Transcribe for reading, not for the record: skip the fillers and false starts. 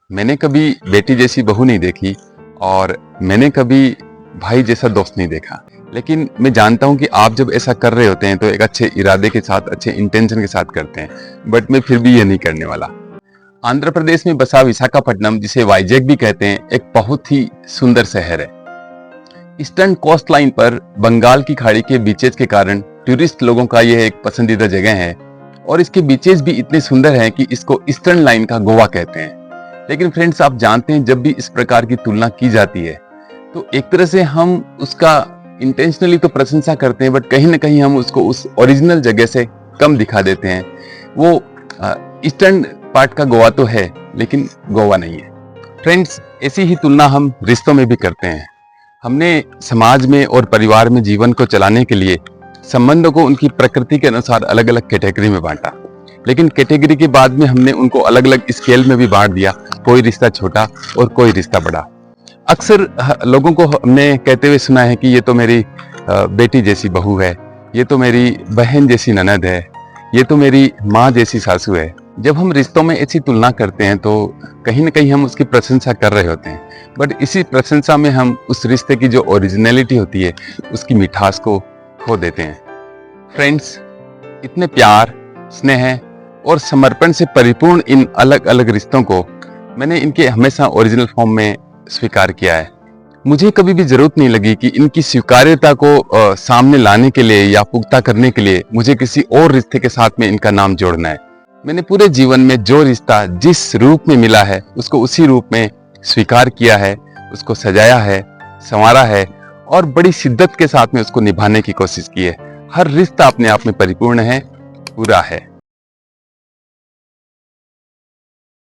मैंने कभी बेटी जैसी बहू नहीं देखी और मैंने कभी भाई जैसा दोस्त नहीं देखा। लेकिन मैं जानता हूं कि आप जब ऐसा कर रहे होते हैं तो एक अच्छे इरादे के साथ, अच्छे इंटेंशन के साथ करते हैं, बट मैं फिर भी ये नहीं करने वाला। आंध्र प्रदेश में बसा विशाखापट्टनम, जिसे वाइजैक भी कहते हैं, एक बहुत ही सुंदर शहर है। ईस्टर्न कोस्ट लाइन पर बंगाल की खाड़ी के बीचेस के कारण टूरिस्ट लोगों का यह एक पसंदीदा जगह है और इसके बीचेस भी इतने सुंदर हैं कि इसको ईस्टर्न लाइन का गोवा कहते हैं। लेकिन फ्रेंड्स, आप जानते हैं जब भी इस प्रकार की तुलना की जाती है तो एक तरह से हम उसका इंटेंशनली तो प्रशंसा करते हैं, बट कहीं ना कहीं हम उसको उस ओरिजिनल जगह से कम दिखा देते हैं। वो ईस्टर्न पार्ट का गोवा तो है लेकिन गोवा नहीं है। फ्रेंड्स, ऐसी ही तुलना हम रिश्तों में भी करते हैं। हमने समाज में और परिवार में जीवन को चलाने के लिए संबंधों को उनकी प्रकृति के अनुसार अलग अलग कैटेगरी में बांटा, लेकिन कैटेगरी के बाद में हमने उनको अलग अलग स्केल में भी बांट दिया। कोई रिश्ता छोटा और कोई रिश्ता बड़ा। अक्सर लोगों को हमने कहते हुए सुना है कि ये तो मेरी बेटी जैसी बहू है, ये तो मेरी बहन जैसी ननद है, ये तो मेरी माँ जैसी सासू है। जब हम रिश्तों में ऐसी तुलना करते हैं तो कहीं ना कहीं हम उसकी प्रशंसा कर रहे होते हैं, बट इसी प्रशंसा में हम उस रिश्ते की जो ओरिजिनलिटी होती है, उसकी मिठास को खो देते हैं। फ्रेंड्स, इतने प्यार, स्नेह और समर्पण से परिपूर्ण इन अलग अलग रिश्तों को मैंने इनके हमेशा ओरिजिनल फॉर्म में स्वीकार किया है। मुझे कभी भी जरूरत नहीं लगी कि इनकी स्वीकार्यता को सामने लाने के लिए या पुख्ता करने के लिए मुझे किसी और रिश्ते के साथ में इनका नाम जोड़ना है। मैंने पूरे जीवन में जो रिश्ता जिस रूप में मिला है उसको उसी रूप में स्वीकार किया है, उसको सजाया है, संवारा है और बड़ी शिद्दत के साथ में उसको निभाने की कोशिश की है। हर रिश्ता अपने आप में परिपूर्ण है, पूरा है।